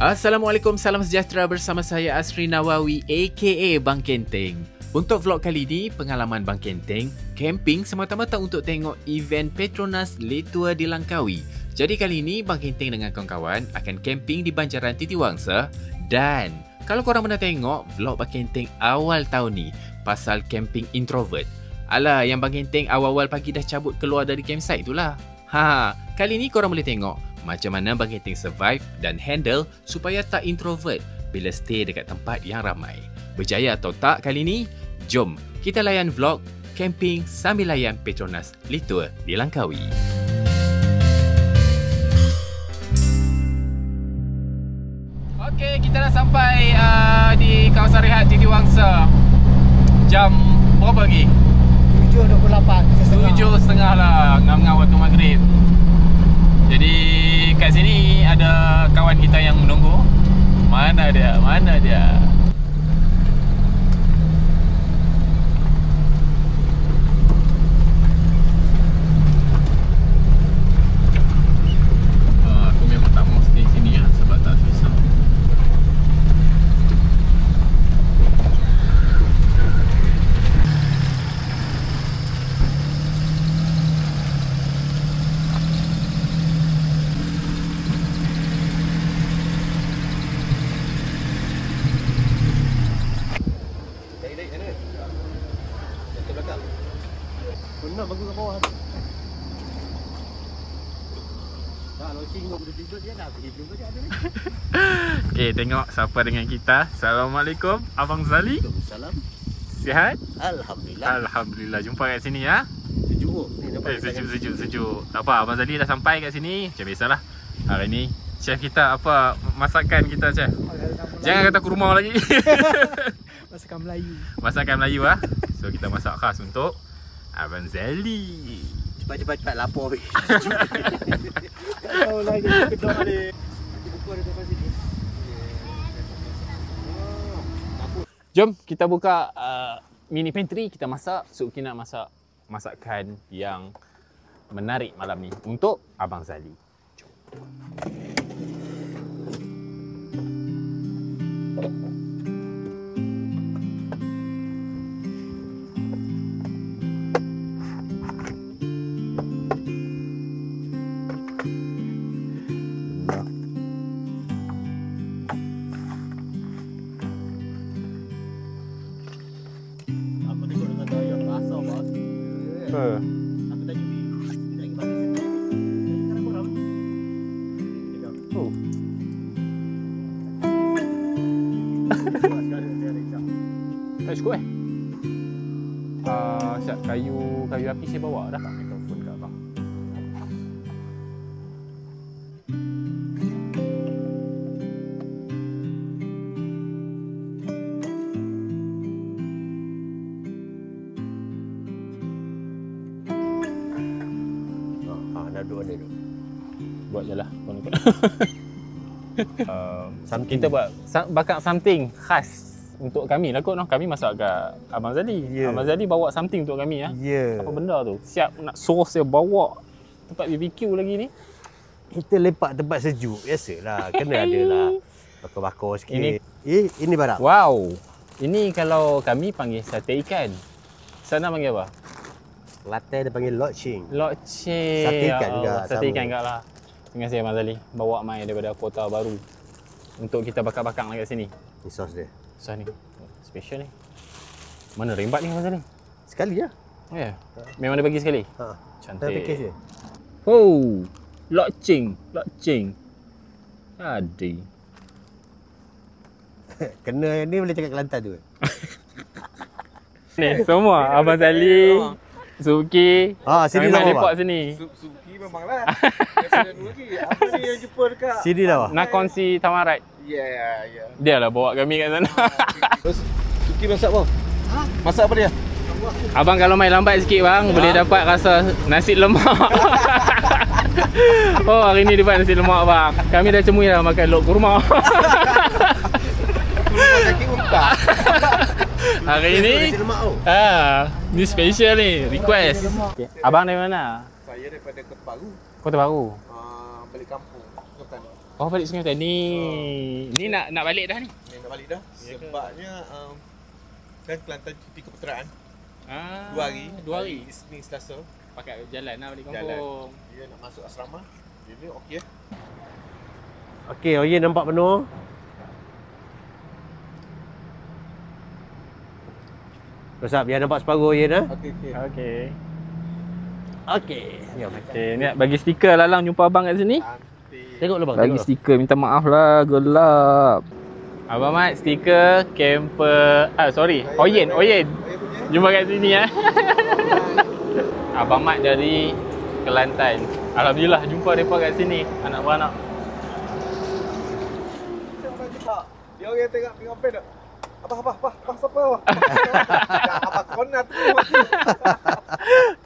Assalamualaikum, salam sejahtera bersama saya Asri Nawawi aka Bang Kenteng. Untuk vlog kali ini, pengalaman Bang Kenteng camping semata-mata untuk tengok event Petronas Late Tour di Langkawi. Jadi kali ini Bang Kenteng dengan kawan-kawan akan camping di Banjaran Titiwangsa. Dan kalau korang pernah tengok vlog Bang Kenteng awal tahun ni pasal camping introvert, alah, yang Bang Kenteng awal-awal pagi dah cabut keluar dari campsite itulah. Kali ni korang boleh tengok macam mana Bang Kenteng survive dan handle supaya tak introvert bila stay dekat tempat yang ramai. Berjaya atau tak kali ni? Jom kita layan vlog camping sambil layan Petronas Late Tour di Langkawi. Okey, kita dah sampai di kawasan rehat Titiwangsa. Jam berapa lagi? 7.28. 7.30 lah, ngam-ngam waktu maghrib. Jadi kat sini ada kawan kita yang menunggu. Mana dia? Mana dia? Aku memang tak mau stay sini lah sebab tak susah. Benar bagus kat bawah tu. Tak loceng kau boleh tidur dia dah hidup je ada ni. Okey, tengok siapa dengan kita. Assalamualaikum, Abang Zali. Waalaikumsalam. Sihat? Alhamdulillah. Alhamdulillah, jumpa kat sini ya. Sejuk ni dapat. Sejuk. Tak apa, Abang Zali dah sampai kat sini. Macam biasalah. Hari ni chef kita apa masakan kita, chef? Jangan kata kurma lagi. Masakan Melayu. Masakan Melayu ah. So kita masak khas untuk Abang Zali. Cepat lapor weh. Tahu lagi kedok ni. Buku ada depan sini. Jom kita buka mini pantry, kita masak. Suki nak masak masakan yang menarik malam ni untuk Abang Zali. Jom. Aku tanya ni, dia lagi bagi sini. Sekarang korang. Oh. Tak cukup siap kayu api saya bawa dah. Tak mikrofon kat abang. Nak duduk ada tu. Buat je lah. Kita buat bakar something khas untuk kami lah kot. Kami masak kat Abang Zali. Abang Zali bawa something untuk kami ya. Apa benda tu? Siap nak sauce dia bawa tempat BBQ lagi ni. Kita lepak tempat sejuk. Biasalah. Kena ada lah. Bakar-bakar sikit. Ini barang. Wow. Ini kalau kami panggil sate ikan. Sana panggil apa? Latte dia panggil loceng. Loceng. Sate ikan juga. Sate ikan juga lah. Terima kasih Abang Zali. Bawa mai daripada Kota Baru untuk kita bakar-bakar kat sini. Ini sos dia. Sos ni. Special ni. Mana rembat ni Abang Zali? Sekali lah. Oh ya? Memang dia bagi sekali? Cantik. Dah package dia. Oh. Loceng. Adi. Kena ni boleh cakap Kelantan tu. Ni semua Abang Zali, Suki. Sini lah lah lepak sini. Suki memanglah. Saya dulu lagi. Apa ni yang jumpa dekat? Sini lah. Nak kongsi Tamarat. Ya. Dia lah bawa kami kat sana. Terus Suki masak apa? Masak apa dia? Abang kalau main lambat sikit bang, boleh dapat rasa nasi lemak. Oh, hari ni dapat nasi lemak bang. Kami dah cemui dah makan lok kurma. Kurma kaki unta. Hari ni ni special ni, request. Okay. Abang dari mana? Saya daripada Kota Baru. Kota Baru. Balik kampung. Kota ni. Oh, balik Sungai Hutan ni. Ni nak balik dah ni. Ni nak balik dah. Sebabnya kan Kelantan cuti keputeraan. 2 hari. 2 hari. Isnin Selasa. Pakai jalan lah balik Jalan. kampung. Dia nak masuk asrama. Jadi okey. Okey, Oyen nampak penuh. Rosap, biar nampak separuh Oyen ah. Okey. Okey. Okey. Ya, Okey, ni nak bagi stiker Lalang jumpa abang kat sini. Cantik. tengoklah bang. Bagi Tengok. stiker, minta maaf lah, gelap. Abang Mat, stiker camper, Oyen. Jumpa kat sini ya. Abang Mat dari Kelantan. Alhamdulillah jumpa mereka kat sini, anak-beranak. Dia orang tengok pen tak? Apa siapa awak? Apa konat tu?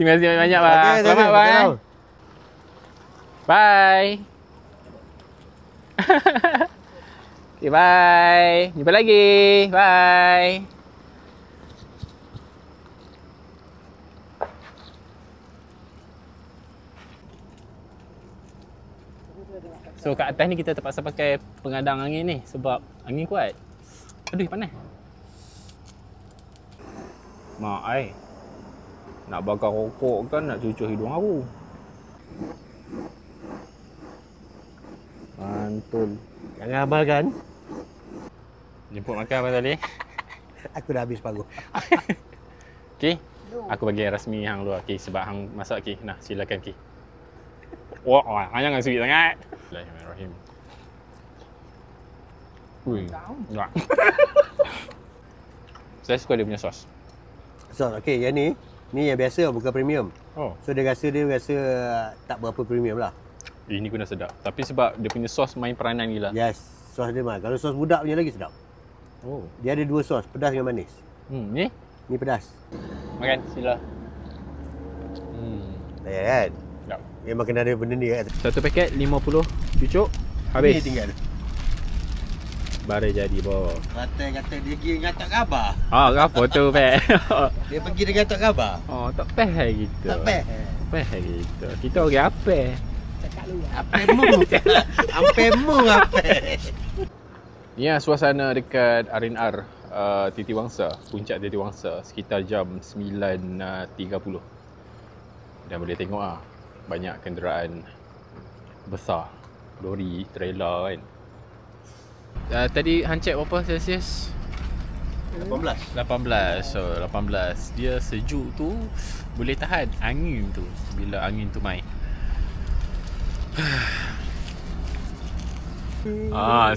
Terima kasih banyak-banyak bang. Okey, Selamat okey, bang. okey. Bye. Okay, bye. Jumpa lagi. Bye. So kat atas ni kita terpaksa pakai pengadang angin ni sebab angin kuat. Aduh, panas. Mak ai. Nak bakar rokok kan nak cucuk hidung aku. Mantul. Jangan amalkan. Jemput makan Abang Saleh. Aku dah habis paruh. Okey. Aku bagi rasmi hang luar. Okey, sebab hang masak okey. Nah, silakan okey. Wah, jangan sweet sangat. Bismillahirrahmanirrahim. Ui. Enggak. Saya suka dia punya sos. So, okey, yang ni yang biasa bukan premium. Oh, So dia rasa tak berapa premium lah. ini guna sedap. Tapi sebab dia punya sos main peranan gila. Yes, sos dia mah. Kalau sos budak punya lagi sedap. Oh. Dia ada 2 sos, pedas dengan manis. Ni Ni pedas. makan sila. Ya kan? Sedap. Memang kena ada benda ni kan. Satu paket 50 cucuk habis. Ni tinggal. Baru jadi boh. Kata dia pergi dengan tak khabar. Ah, apa tu pek? Dia pergi dengan tak khabar. Oh, tak peh gitu. Tak peh. Peh gitu. Kita orang apa? Apemu. Ampemu apa? Ni suasana dekat R&R Titi Wangsa, puncak Titi Wangsa sekitar jam 9.30. Dan boleh tengok banyak kenderaan besar, lori, trailer kan. Tadi hang check berapa Celsius? 18. 18. So 18. Dia sejuk tu boleh tahan angin tu bila angin tu main.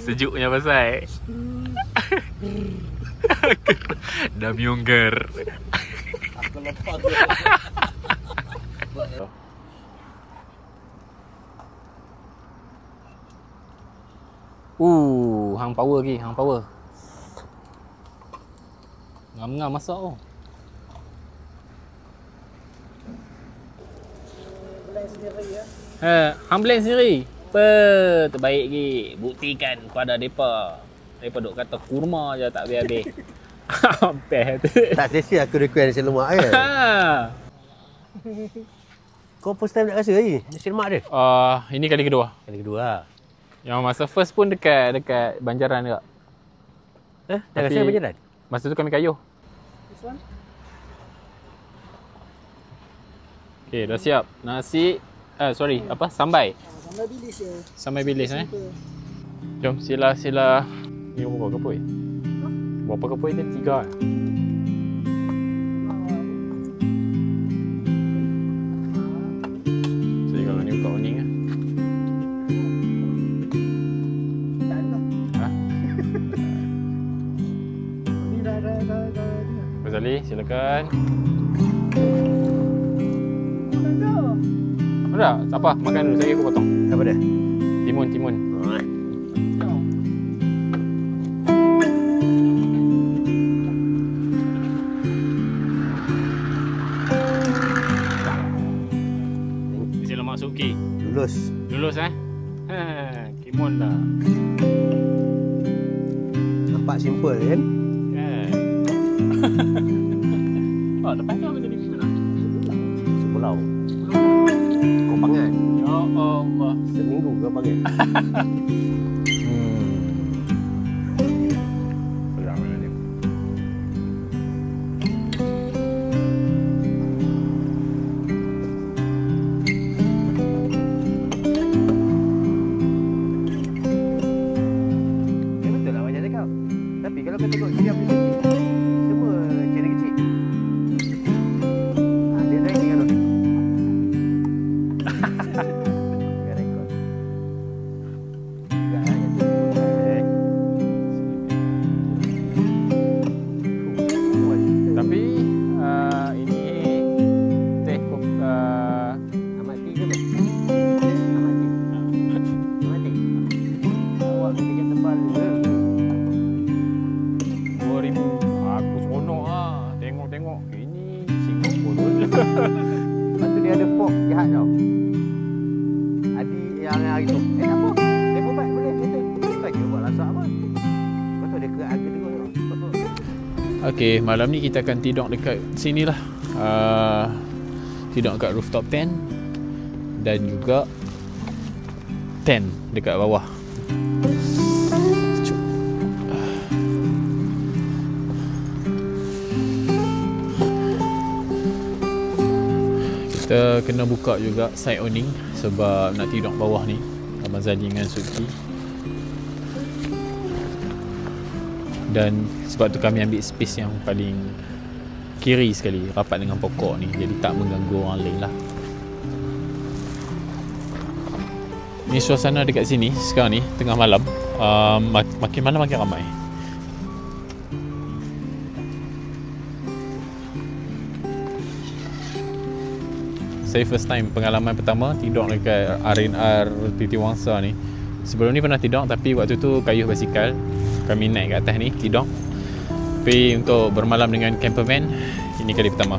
Sejuknya pasal. Dah miungger. Aku lepas. Hang power lagi, hang power. Ngam-ngam masak tu. Blend sendiri ya. Hang blend sendiri. Terbaik lagi. Buktikan kepada depa. Depa duk kata kurma je tak habis-habis. Apa tu? Tak sia aku request nasi lemak kan. Kau first time nak rasa ni nasi lemak dia? Ini kali kedua. Kali kedua lah. Yang masa first pun dekat Banjaran juga. Dah Tapi- rasa macam mana? Masa tu kami kayuh. This one. Okey, dah siap. Nasi sambai. Sampai bilis ya. Sambai bilis Simple. Jom sila. Ni berapa kepoi? Berapa kepoi dia? 3 Jadi kalau ni buka oning lah. Tak ada. Ha? Ni dah. Abang Zali, silakan. Dah, tak apa. Makan dulu. Saya aku potong. Apa dia? Timun. Nasi lemak suki. Lulus. Lulus Timun dah. Nampak simple kan? Lepas tu apa jadi gimana? Sepulau. Kau pangat. Ya Allah. Seminggu kau pangat. Sedap mana dia. Betul lah macam cakap. Tapi kalau kau tengok dia punya semua channel kecil. Dia naik dengan orang. Dia rekod. Enggak ada tu. Tapi ini teh Amati ke tu? Amati. Amati. Awak kejap tebal ke? 2000. Aku seronok ah. Tengok ini Singapura je. Lepas tu dia ada fork jahat tau. Adik yang hari tu. Tak apa. Tempoh baik boleh. Betul. Tak kira buat lasak apa. Lepas tu dia ke harga tengok tau. Apa? Okey, malam ni kita akan tidur dekat sini lah. Tidur dekat rooftop tent dan juga tent dekat bawah. Kita kena buka juga side awning sebab nak tidur bawah ni. Abang Zali dengan Suki. Dan sebab tu kami ambil space yang paling kiri sekali, rapat dengan pokok ni, jadi tak mengganggu orang lain lah. Ni suasana dekat sini sekarang ni tengah malam. Makin malam makin ramai. Saya first time, pengalaman pertama tidur dekat R&R Titi Wangsa ni. Sebelum ni pernah tidur tapi waktu tu kayuh basikal. Kami naik ke atas ni tidur. Tapi untuk bermalam dengan campervan, ini kali pertama.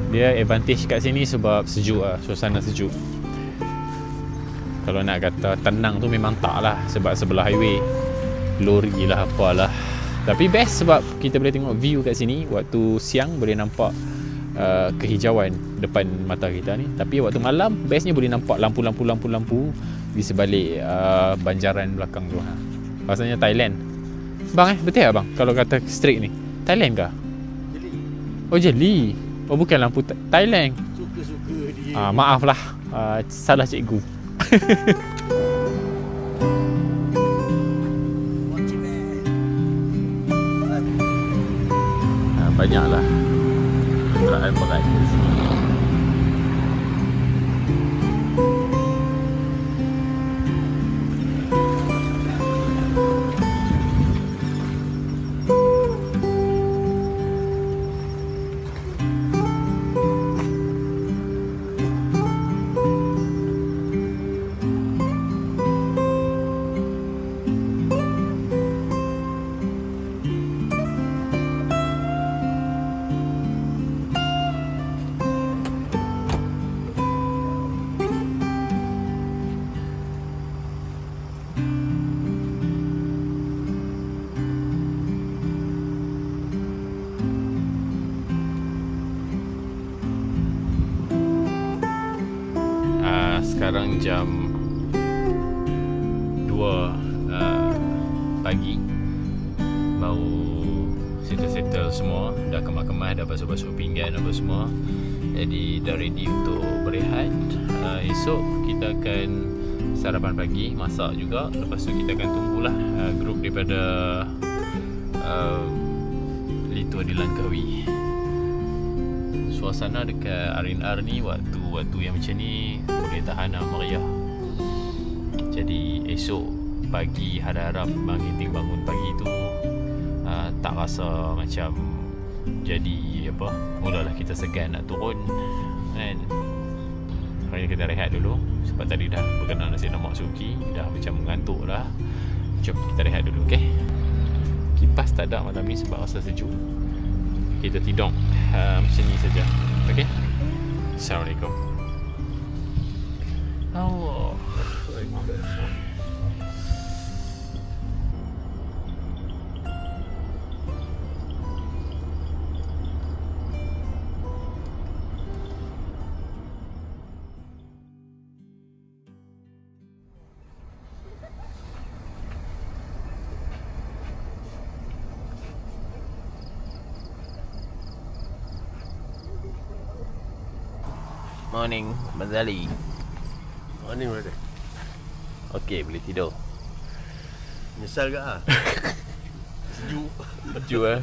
Dia advantage kat sini sebab sejuk lah, suasana sejuk. Kalau nak kata tenang tu memang tak lah, sebab sebelah highway lori lah apalah. Tapi best sebab kita boleh tengok view kat sini. Waktu siang boleh nampak kehijauan depan mata kita ni. Tapi waktu malam bestnya boleh nampak lampu di sebalik banjaran belakang tu. Rasanya Thailand. Bang betul tak bang kalau kata straight ni? Thailand ke? Jeli. Oh jeli. Oh bukan lampu Thailand. Suka-suka dia. Maaf lah. Salah cikgu. Banyaklah kenderaan berat di sini. Sekarang jam 2 pagi. Baru settle semua. Dah kemas-kemas, dah basuh-basuh pinggan apa semua. Jadi dah ready untuk berehat. Esok kita akan sarapan pagi, masak juga. Lepas tu kita akan tunggulah grup daripada Litua di Langkawi. Suasana dekat R&R ni waktu yang macam ni boleh tahan meriah. Jadi esok pagi harap-harap Bang Ginting bangun pagi tu tak rasa macam jadi apa, mulalah kita segan nak turun kan. Hari kita rehat dulu sebab tadi dah berkenal nasi lemak Suki, dah macam mengantuk dah. Jom kita rehat dulu, okey. Kipas tak ada malam ni sebab rasa sejuk. Kita tidur macam ni saja. Okey. Assalamualaikum. Allah. morning, Mazali. Morning, brother. Okey, boleh tidur. Nyesal ke ah? Sejuk. Sejuk eh.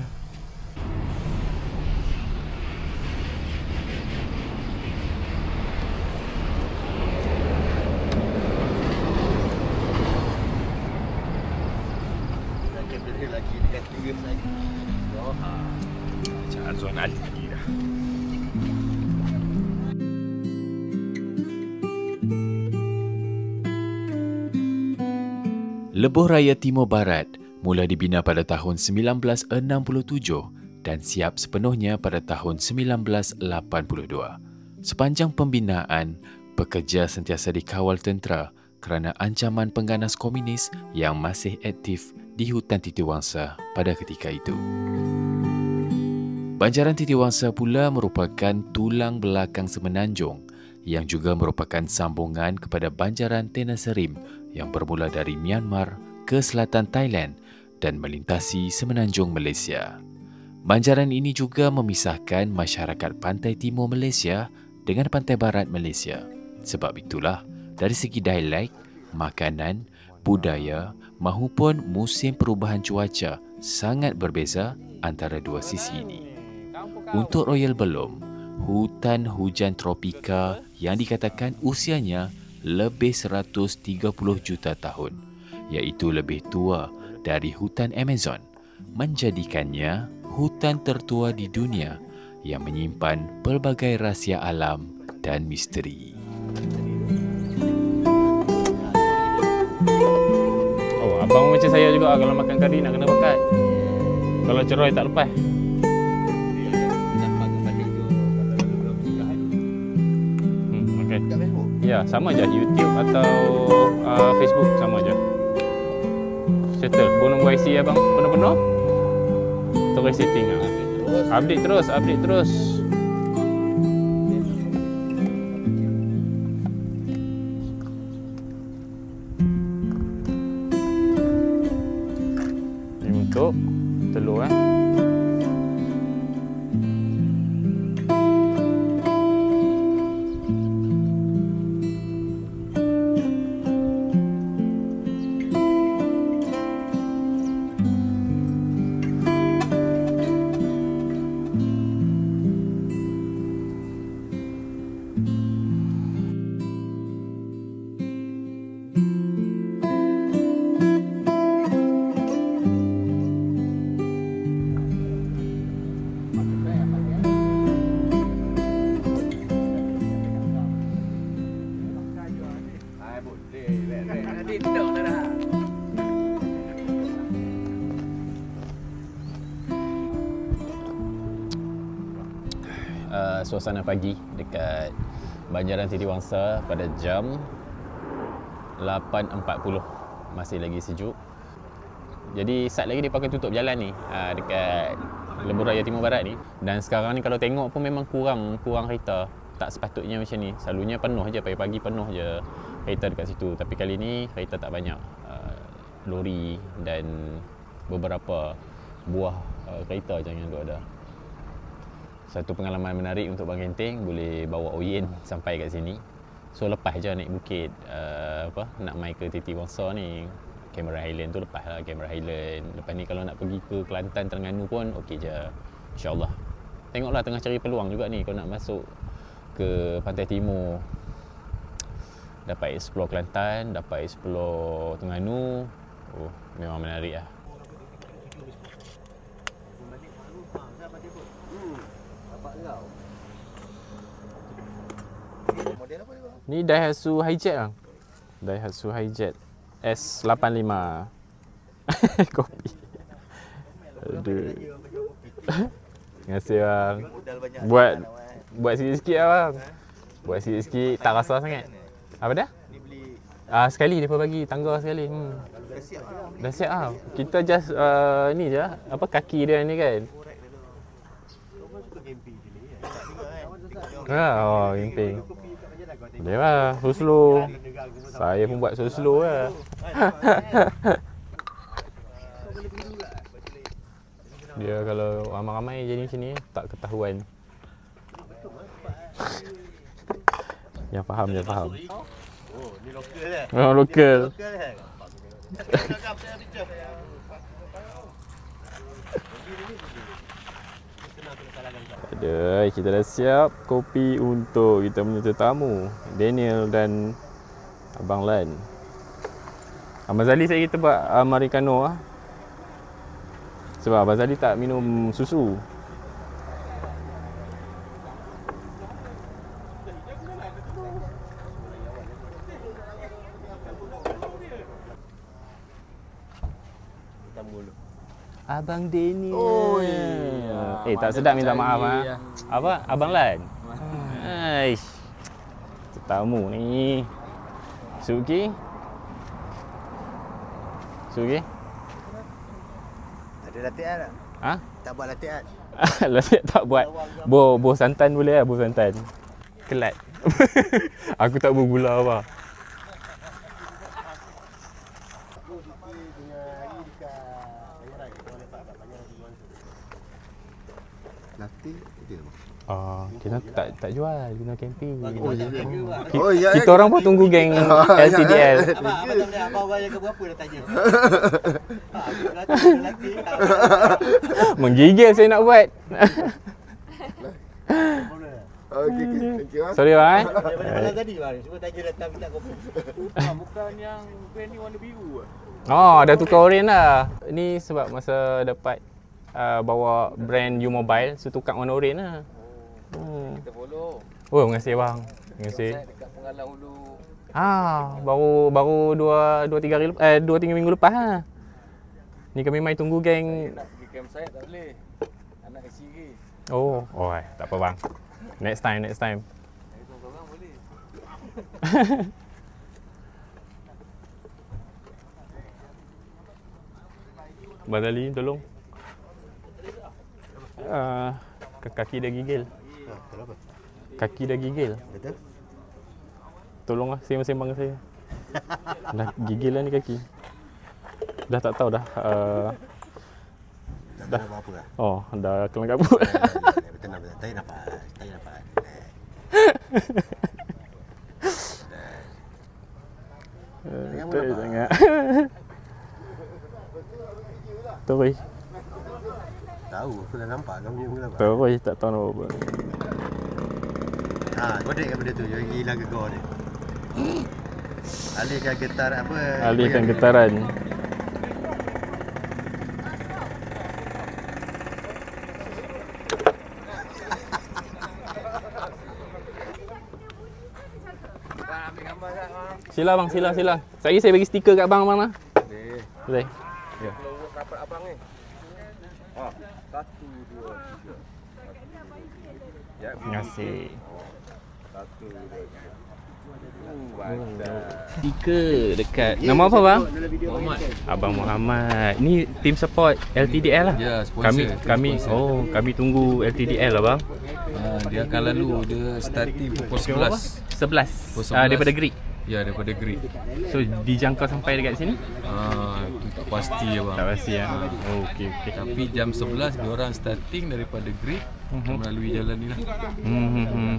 Lagi dekat 3 lagi. Macam Azwan Ali dah. Lebuh Raya Timur Barat mula dibina pada tahun 1967 dan siap sepenuhnya pada tahun 1982. Sepanjang pembinaan, pekerja sentiasa dikawal tentera kerana ancaman pengganas komunis yang masih aktif di hutan Titiwangsa pada ketika itu. Banjaran Titiwangsa pula merupakan tulang belakang Semenanjung yang juga merupakan sambungan kepada Banjaran Tenasserim yang bermula dari Myanmar ke selatan Thailand dan melintasi Semenanjung Malaysia. Banjaran ini juga memisahkan masyarakat pantai timur Malaysia dengan pantai barat Malaysia. Sebab itulah, dari segi dialek, makanan, budaya mahupun musim perubahan cuaca sangat berbeza antara dua sisi ini. Untuk Royal Belum, hutan hujan tropika yang dikatakan usianya lebih 130 juta tahun, iaitu lebih tua dari hutan Amazon, menjadikannya hutan tertua di dunia yang menyimpan pelbagai rahsia alam dan misteri. Oh, abang macam saya juga kalau makan kari nak kena pakat. Kalau ceroy tak lepas. Okey. Ya, sama je YouTube atau Facebook sama je. Settle. Bonus YC abang penuh-penuh. Terus setting ah. Update terus. Ini untuk telur eh. Suasana pagi dekat Banjaran Titiwangsa pada jam 8.40, masih lagi sejuk. Jadi sat lagi dia pakai tutup jalan ni dekat Lebuh Raya Timur Barat ni. Dan sekarang ni kalau tengok pun memang kurang kereta. Tak sepatutnya macam ni. Selalunya penuh je, pagi-pagi penuh je kereta dekat situ. Tapi kali ni kereta tak banyak. Lori dan beberapa buah kereta je yang ada. Satu pengalaman menarik untuk Bang Kenteng, boleh bawa Oyen sampai kat sini. So lepas je naik bukit nak mai ke Titiwangsa ni, Cameron Highland tu lepas lah Cameron Highland. Lepas ni kalau nak pergi ke Kelantan, Terengganu pun okey je, insyaAllah. Tengoklah tengah cari peluang juga ni kalau nak masuk ke Pantai Timur. Dapat explore Kelantan, dapat explore Terengganu. Oh, memang menarik lah. Ni Daihatsu Hijet lah. Daihatsu Hijet S85. Kopi. Aduh. Terima kasih bang. Buat sikit-sikit lah bang. Buat sikit-sikit, tak rasa sangat. Apa dah? Sekali dia bagi tangga sekali. Dah siap lah. Kita just ni je, kaki dia ni kan. Camping. Boleh lah, slow. Saya pun buat slow lah. Dia kalau ramai-ramai jadi macam ni, tak ketahuan. Yang faham, yang faham. Oh, ni lokal dah. Orang lokal. Lokal dah. Ada, kita dah siap kopi untuk kita punya tetamu, Daniel dan Abang Lan. Abang Zali saya kita buat Americano lah. Sebab Abang Zali tak minum susu. Abang Daniel. Oh, iya. Tak sedap minta maaf ah. Apa? Abang Lan. Aish. Tetamu ni. Suki. Suki? Ada latihan tak? Ha? Tak buat latihan. Latihan tak buat. Buah santan boleh lah, buah santan. Kelat. Aku tak bergula apa. Latih dia bang. Kita tak jual guna camping. Oh, ya. Kita orang pun tunggu geng LTDL. Abang tak boleh abang bayar ke berapa dah tanya. Latih. Menggigil saya nak buat. Okey, thank you. Sorry bang. Mana tadi bang? Cuba tanya datang minta kopi. Bukan yang brand ni warna biru. Dah tukar oren dah. Ni sebab masa dapat bawa brand U-Mobile, so tukar warna oren lah. Kita follow. Oh, terima kasih bang. Terima kasih. Saya dekat Pengalang Hulu. Baru 2-3 minggu lepas ha. Ni kami mai tunggu geng. Nak pergi campsite tak boleh. Anak kecil lagi. Oh, tak apa bang. Next time. Seorang-seorang boleh. Abang Zali tolong. Kaki dah gigil. Kenapa? Kaki dah gigil. Betul? Tolonglah sembang saya. Dah gigil lah ni kaki. Dah tak tahu dah. Tak ada apa-apa lah. Dah kelang kabut. Betul. Tarik nafas. Betul sangat. Terus. Tahu, aku dah nampak kamu punya mula. Terus tak tahu nak apa. Godek kan benda tu, yang hilang gegor dia. Alihkan getar apa? Alihkan getaran. Sila bang, sila. Saya bagi stiker kat abang lah. Boleh. Ya. Kalau urut rapat abang ni. 1, 2, 3. Ya, Terima kasih. 1, 2, 3. Stiker dekat. Nama apa bang? Muhammad. Abang Muhammad. Ni tim support LTDL lah. Ya, sponsor. Kami tunggu LTDL lah bang. Dia akan lalu, dia starting pukul 11. 11. Daripada Greek. Ya, daripada Greek. So dijangkau sampai dekat sini? Itu tak pasti ya bang. Tak pasti ya. Okey. Tapi jam 11 dia orang starting daripada Greek melalui jalan ni lah.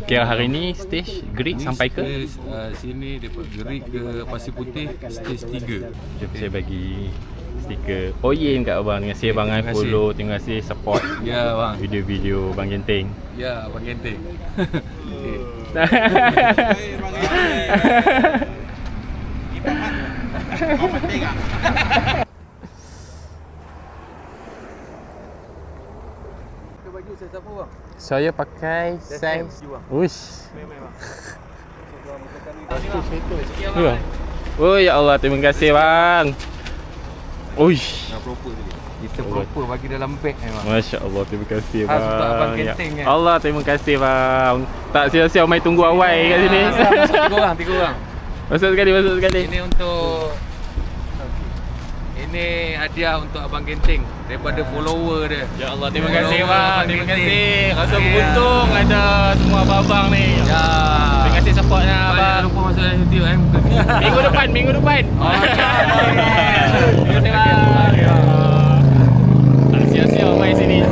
Kira hari ni stage Greek sampai ke? Sini daripada Greek ke Pasir Putih stage 3. Jom saya bagi stiker Oyen kat abang. Terima kasih abang follow, terima kasih support. Ya bang. Video-video Bang Genteng. Ya Bang Genteng. Baju saya siapa bang? Saya pakai size. Uish. Oh ya Allah, terima kasih bang. Uish. Proper tadi. Kita proper bagi dalam beg ni bang. Masya-Allah, terima kasih bang. Khas untuk abang Genteng kan. Allah, terima kasih bang. Tak sia-sia mai tunggu awal kat sini. Masuk 3 orang. Masuk sekali. Ini untuk ini hadiah untuk abang Genteng daripada follower dia. Ya Allah, terima Follower kasih bang. Abang Terima Genteng. kasih. Rasa beruntung ada semua abang-abang ni. Ya. Terima kasih supportnya Jangan abang. lupa masuk dalam YouTube Minggu depan. Oh, Terima kasih bang. Tak sia-sia mai sini.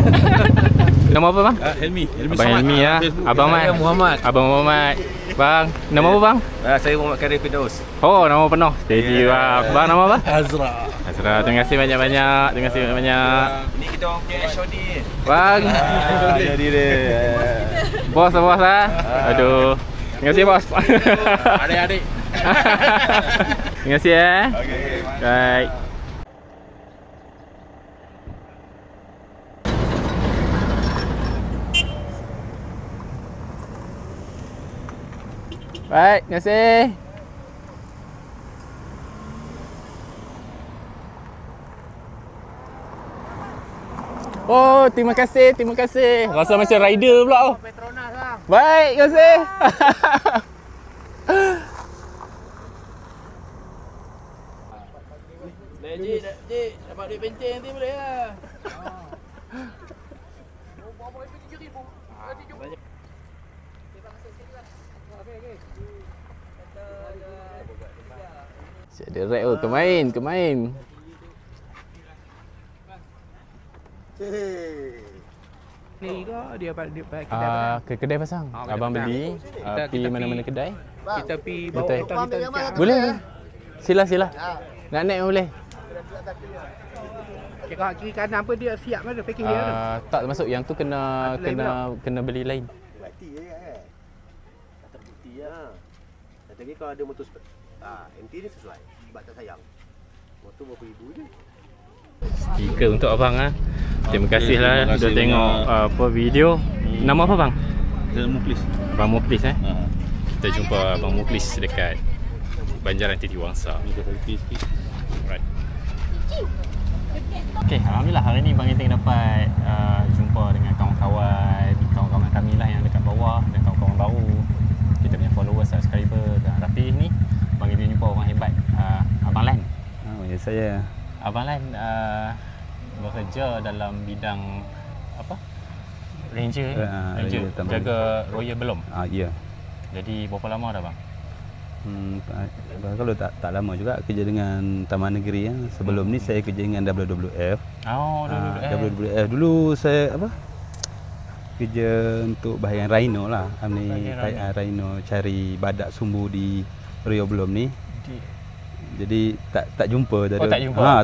Nama apa bang? Helmi. Abang Helmi ya. Abang Mat. Muhammad. Abang Muhammad. Bang, nama apa bang? Saya Muhammad Karim Firdaus. Oh, nama penuh. Steady bang. Bang nama apa? Azra. Azra, terima kasih banyak-banyak. Terima kasih banyak-banyak. Ini kita orang punya HOD. Bang. Jadi dia. Bos ah. Aduh. Terima kasih bos. Adik-adik. Terima kasih ya. Okey. Baik. Baik, terima kasih. Oh, terima kasih, terima kasih. Rasa macam rider pula. Petronas lah. Baik, terima kasih. Cik, dapat duit pencen nanti boleh lah. Cik ada rap tu, kemain. Ni ke dia Ke kedai pasang. Abang beli. Pergi mana-mana kedai. kita pi bawa Betul. motor kita siap. Boleh. Sila. Nak naik boleh. Kiri kanan apa dia siap ada packing dia tu. Tak masuk yang tu kena beli lain. Bukti je kan. Tak bukti lah. Tapi kalau ada motor MT ni sesuai. Sebab tak sayang. Motor berapa ribu je. Stiker untuk abang ah. Terima kasih lah sudah tengok apa video. Nama apa bang? Muklis. Abang Muklis Kita jumpa Abang Muklis dekat Banjaran Titiwangsa. Alright. Okay, alhamdulillah hari ni Bang Genting dapat jumpa dengan kawan-kawan kami lah yang dekat bawah dan kawan-kawan baru. Kita punya followers, subscriber dan rapih ni. Bang Genting jumpa orang hebat, Abang Lan. Ya, saya. Abang Lan bekerja dalam bidang apa? Ranger, jaga Royal belum? Ya. Jadi berapa lama dah bang? Kalau tak lama juga kerja dengan Taman Negeri ya. Sebelum ni saya kerja dengan WWF. Oh, WWF dulu saya kerja untuk bahagian Rhino lah. Rhino cari badak sumbu di Rio belum ni. Jadi tak jumpa dari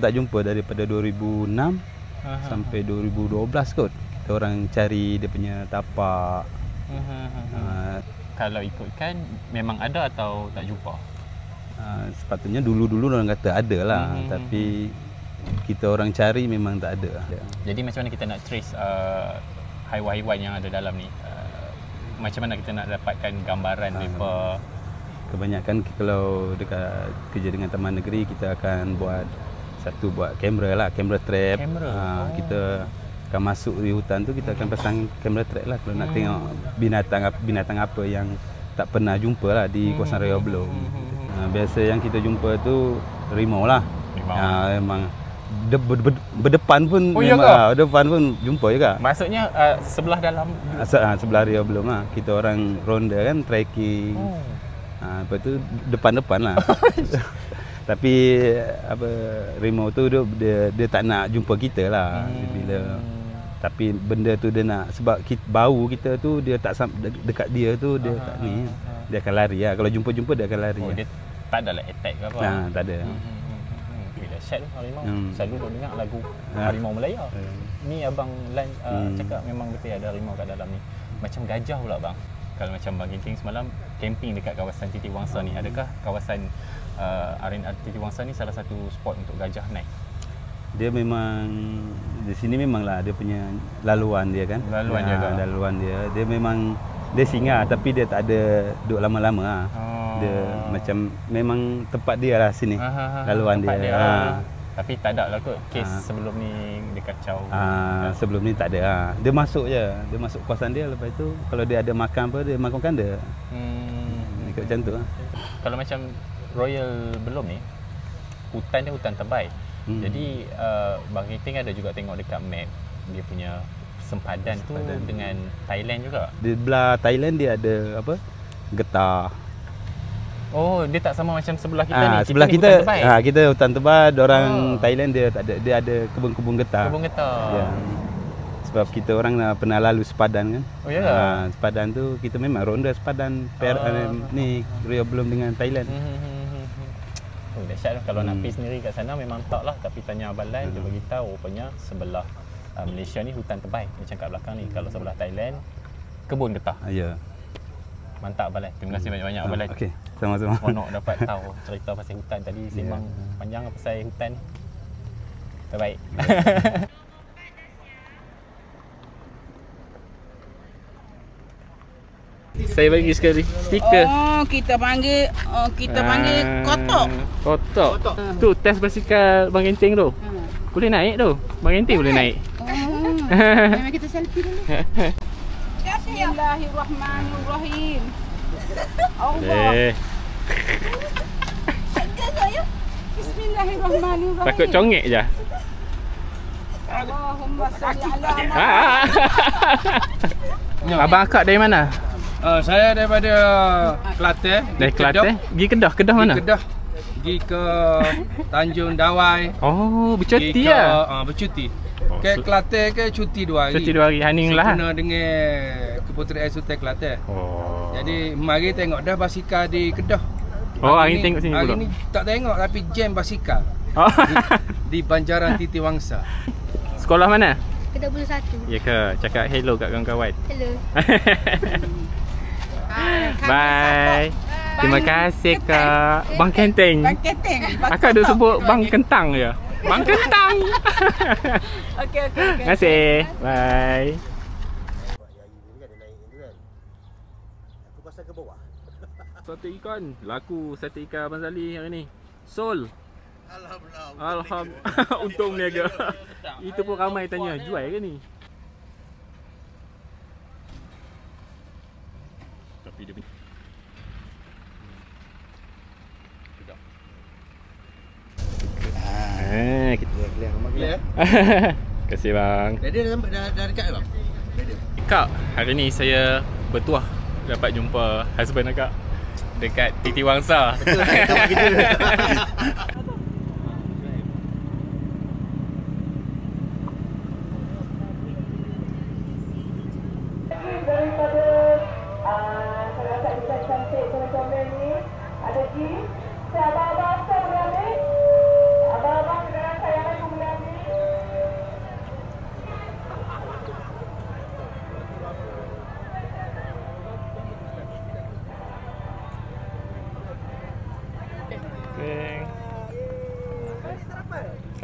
tak jumpa daripada 2006 sampai 2012 kot. Kita orang cari dia punya tapak. Kalau ikutkan memang ada atau tak jumpa? Sepatutnya dulu orang kata ada lah, tapi kita orang cari memang tak ada. Jadi macam mana kita nak trace haiwan-haiwan yang ada dalam ni? Macam mana kita nak dapatkan gambaran mereka? Kebanyakan kalau dekat kerja dengan Taman Negeri kita akan buat kamera lah, kamera trap. Kita akan masuk di hutan tu kita akan pasang kamera trap lah kalau nak tengok binatang apa yang tak pernah jumpa lah di kawasan Rio Belum. Biasa yang kita jumpa tu rimau lah. Memang berdepan pun depan pun jumpa juga. Maksudnya sebelah dalam sebelah Rio Belum lah. Kita orang ronda kan, trekking. Lepas tu depan-depan lah. Tapi rimau tu dia tak nak jumpa kita lah. Tapi benda tu dia nak, sebab bau kita tu dia tak dekat dia tu dia tak ni. Dia akan lari lah. Kalau jumpa dia akan lari. Dia tak ada lah attack ke apa? Tak ada. Dahsyat tu harimau. Selalu duk dengar lagu Harimau Melaya. Ni abang Lan cakap memang betul ada harimau kat dalam ni. Macam gajah pula bang. Kalau macam Bang Genting semalam camping dekat kawasan Titiwangsa ni, adakah kawasan arena Titiwangsa ni salah satu spot untuk gajah naik? Dia memang di sini memanglah dia punya laluan dia kan. Laluan dia. Dia memang dia singgah tapi dia tak ada duduk lama-lama lah. Dia macam memang tempat dia lah sini. Laluan dia. Tapi tak ada lah kot kes sebelum ni dia kacau. Sebelum ni tak ada lah. Dia masuk je. Dia masuk kawasan dia, lepas tu kalau dia ada makan apa dia makan dia. Macam tu lah. Kalau macam Royal belum ni, hutan dia hutan terbaik. Jadi Bang Genting ada juga tengok dekat map dia punya sempadan tu dengan Thailand juga. Di belah Thailand dia ada apa? Getah. Oh, dia tak sama macam sebelah kita ni. Sebelah kita kita kita hutan tebal, orang Thailand dia tak ada. Dia ada kebun-kebun getah. Kebun getah. Ya. Sebab kita orang pernah lalu sepadan kan. Oh ya. Sepadan tu kita memang ronda sepadan ni Rio belum dengan Thailand. Oh, dahsyat lah. Kalau nak pergi sendiri kat sana memang tak lah. Tapi tanya Abang Lai, dia beritahu rupanya sebelah Malaysia ni hutan terbaik. Macam kat belakang ni. Kalau sebelah Thailand, kebun getah. Ya. Mantap Abang Lai. Terima kasih banyak-banyak Abang Lai. Okey, sama-sama. Seronok dapat tahu cerita pasal hutan tadi. Sembang panjang pasal hutan. Terbaik. Saya bagi sekali stiker. Oh, kita panggil kotok. Kotok. Tu test basikal Bang Genting tu. Boleh naik tu. Bang Genting boleh naik. Memang kita selfie dulu. Bismillahirrahmanirrahim. Allah. Bismillahirrahmanirrahim. Takut congek je. Allahumma salli ala Muhammad. Abang akak dari mana? Saya daripada Kelantan. Dari Kelantan? Pergi Kedah. Kedah mana? Kedah. Pergi ke Tanjung Dawai. Oh, bercuti lah. Bercuti. Ke Kelantan ke cuti 2 hari. Cuti 2 hari. Haning lah. Sempena dengan Keputeraan Sultan Kelantan. Oh. Jadi mari tengok dah basikal di Kedah. Oh, hari ni tengok sini hari pula. Hari ni tak tengok tapi jam basikal. Oh. Di Banjaran Titi Wangsa. Sekolah mana? Kedah Bulu 1. Ya ke? Cakap hello kat kawan-kawan. Hello. Bye. Terima kasih Kak. Bang Kenteng. Bang Kenteng. Akak duk sebut Bang Kentang je. Bang Kentang. Okey. Terima kasih. Bye. Aku pasal ke bawah. Sate ikan. Laku sate ikan Abang Zali hari ni. Sol. Alhamdulillah. Untung niaga. Itu pun ramai tanya, jual ke ni? Tapi dia punya sedap. Kita Clear rumah clear. Terima kasih bang. Dia dah dekat bang. Kak, hari ni saya bertuah dapat jumpa husband akak dekat Titi Wangsa. Terima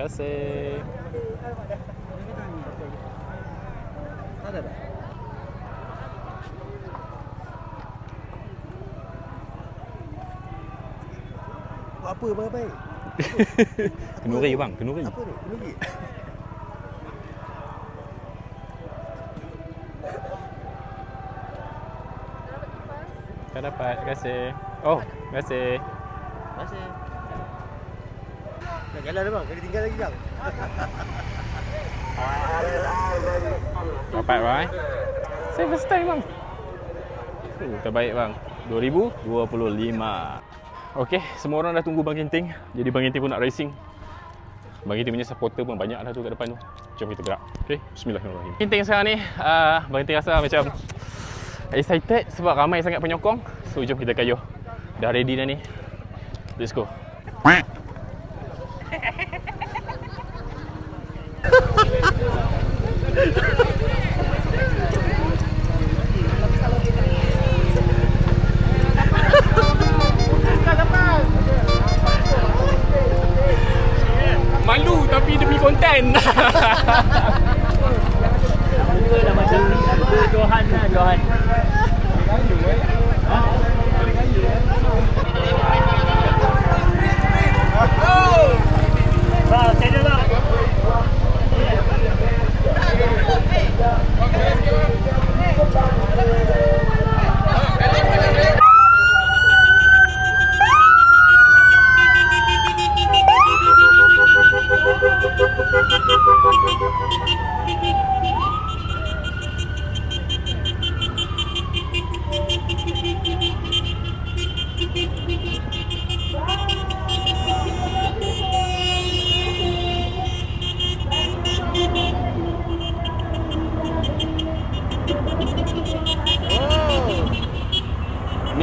kasih. Buat apa baik-baik? Kenuri bang, kenuri. Apa ni? Kenuri? Kau dapat, terima kasih. Oh, terima kasih. Terima kasih. Nak jalan dah bang, kena tinggal lagi bang. Dapat bang. Saya first time bang. Terbaik bang. 2025. Okey, semua orang dah tunggu Bang Genting. Jadi Bang Genting pun nak racing. Bang Genting punya supporter pun banyak dah tu kat depan tu. Jom kita gerak. Okey, bismillahirrahmanirrahim. Genting sekarang ni, Bang Genting rasa macam excited sebab ramai sangat penyokong. So jom kita kayuh. Dah ready dah ni. Let's go. Malu tapi demi konten. Dah macam Johan lah, Johan. Bang, saya dah bang.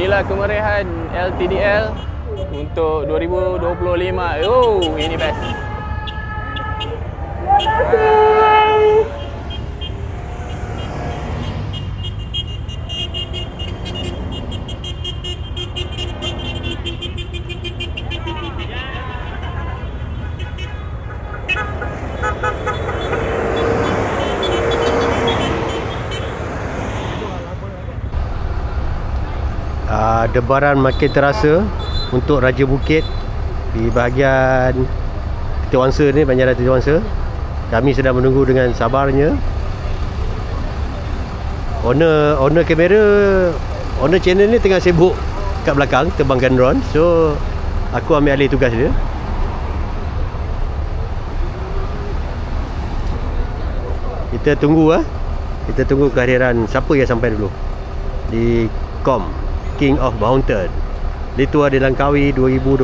Inilah kemeriahan LTDL untuk 2025. Oh, ini best. Debaran makin terasa untuk Raja Bukit di bahagian Setiawangsa ni, Banjaran Setiawangsa. Kami sedang menunggu dengan sabarnya. Owner kamera, owner channel ni tengah sibuk kat belakang terbangkan drone. So aku ambil alih tugas dia. Kita tunggu Kita tunggu kehadiran siapa yang sampai dulu di KOM, King of Mountain, Litua di Langkawi 2025.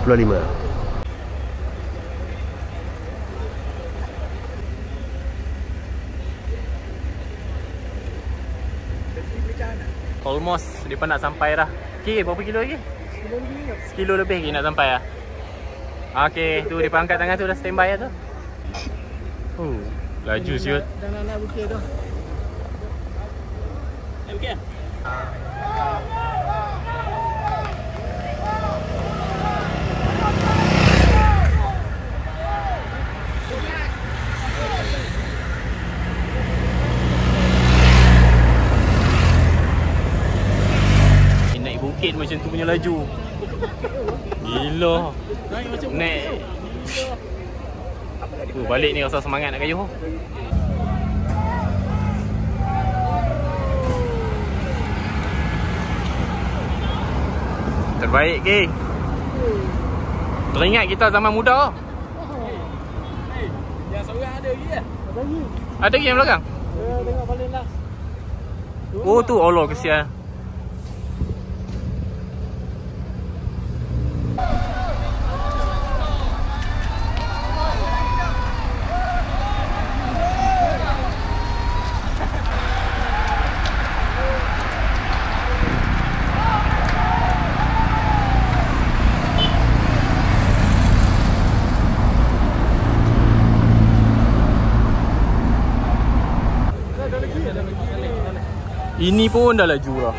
Almost depan nak sampai dah. Okay, berapa kilo lagi? 1 kilo lebih lagi nak sampai lah. Okay, tu dia angkat tangan tu dah standby lah tu. Laju siut. Dah nak naik bukit tu. Naik bukit? Naik bukit macam tu punya laju. Gila. Naik. Balik ni rasa semangat nak kayuh. Terbaik ke? Teringat kita zaman muda. Yang seorang ada lagi kan? Ada lagi yang belakang? Tengok paling last. Oh tu, Allah kesian. Ini pun dah laju lah.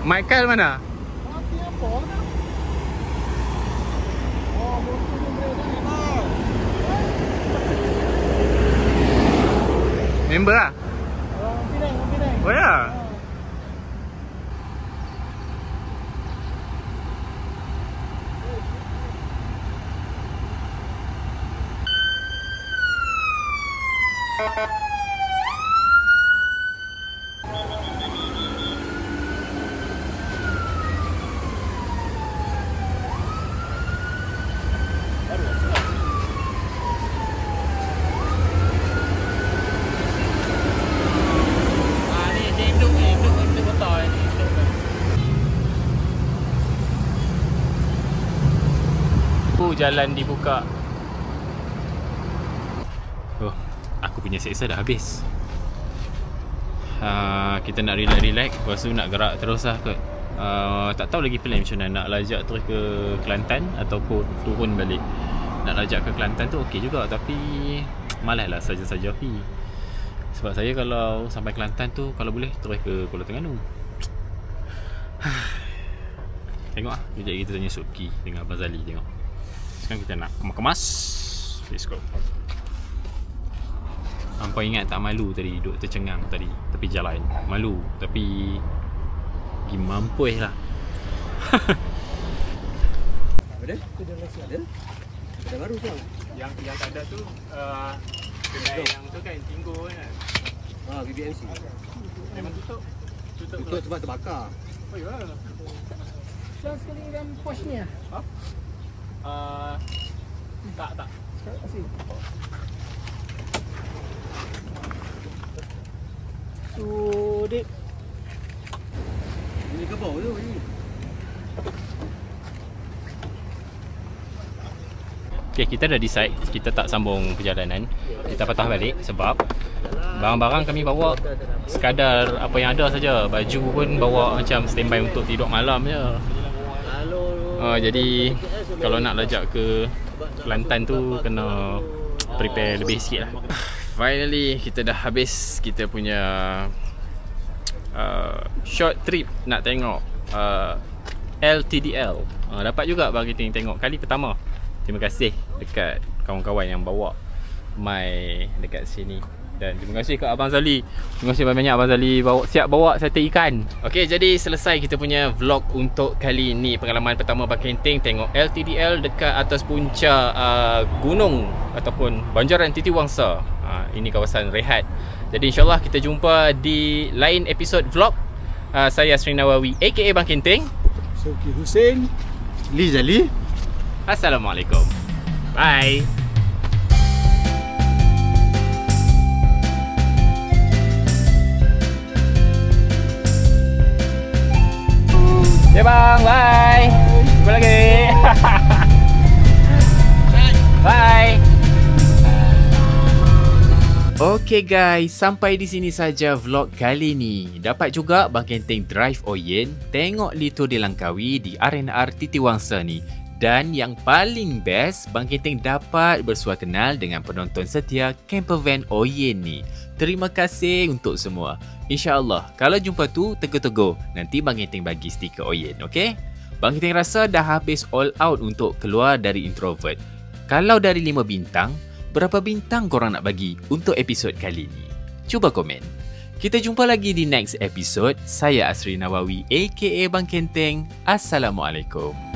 Michael mana? Mati apa dah? Oh, motor ni boleh dah. Member lah? Pinang. Oh ya? Jalan dibuka. Oh, aku punya seksa dah habis. Kita nak relax, lepas tu nak gerak terus lah kot. Tak tahu lagi plan macam mana, nak lajak terus ke Kelantan ataupun turun balik. Nak lajak ke Kelantan tu okey juga, tapi malas lah saja-saja pergi. Sebab saya kalau sampai Kelantan tu, kalau boleh terus ke Kuala Terengganu. Tengok lah, kejap kita tanya Suki dengan Abang Zali tengok. Sekarang kita nak kemas. Let's go. Hampa ingat tak malu tadi duduk tercengang tadi tepi jalan. Malu tapi pergi mampus lah. Ada? Ada? Ada baru tu. Yang tak ada tu kedai yang tu kan Tinggo kan. BBMC. Memang tutup. Tutup sebab terbakar. Oh ya. Jangan sekali dalam posh ni lah. Tak. Asyik. Sudik. Ini ke bawah tu ni. Okay, kita dah decide kita tak sambung perjalanan. Kita patah balik sebab barang-barang kami bawa sekadar apa yang ada saja. Baju pun bawa macam standby untuk tidur malam je. Jadi kalau nak lajak ke Kelantan tu kena prepare lebih sikit lah. Finally kita dah habis kita punya short trip nak tengok LTDL. Dapat juga bagi tengok kali pertama. Terima kasih dekat kawan-kawan yang bawa mai dekat sini. Dan terima kasih kat Abang Zali. Terima kasih banyak-banyak Abang Zali siap bawa sate ikan. Okey, jadi selesai kita punya vlog untuk kali ini. Pengalaman pertama Bangkenteng tengok LTDL dekat atas puncak gunung ataupun Banjaran Titiwangsa. Ini kawasan rehat. Jadi insyaAllah kita jumpa di lain episod vlog. Saya Asri Nawawi aka Bangkenteng. Soki Hussein. Li Zali. Assalamualaikum. Bye. Ya bang, bye. Jumpa lagi. Bye. Okay guys, sampai di sini saja vlog kali ni. Dapat juga Bangkenteng Drive Oyen tengok Litur di Langkawi di RNR Titiwangsa ni. Dan yang paling best, Bangkenteng dapat bersua kenal dengan penonton setia campervan Oyen ni. Terima kasih untuk semua. InsyaAllah, kalau jumpa tu, tegur-tegur. Nanti Bangkenteng bagi stiker Oyen, okay? Bangkenteng rasa dah habis all out untuk keluar dari introvert. Kalau dari 5 bintang, berapa bintang korang nak bagi untuk episod kali ni? Cuba komen. Kita jumpa lagi di next episode. Saya Asri Nawawi aka Bangkenteng. Assalamualaikum.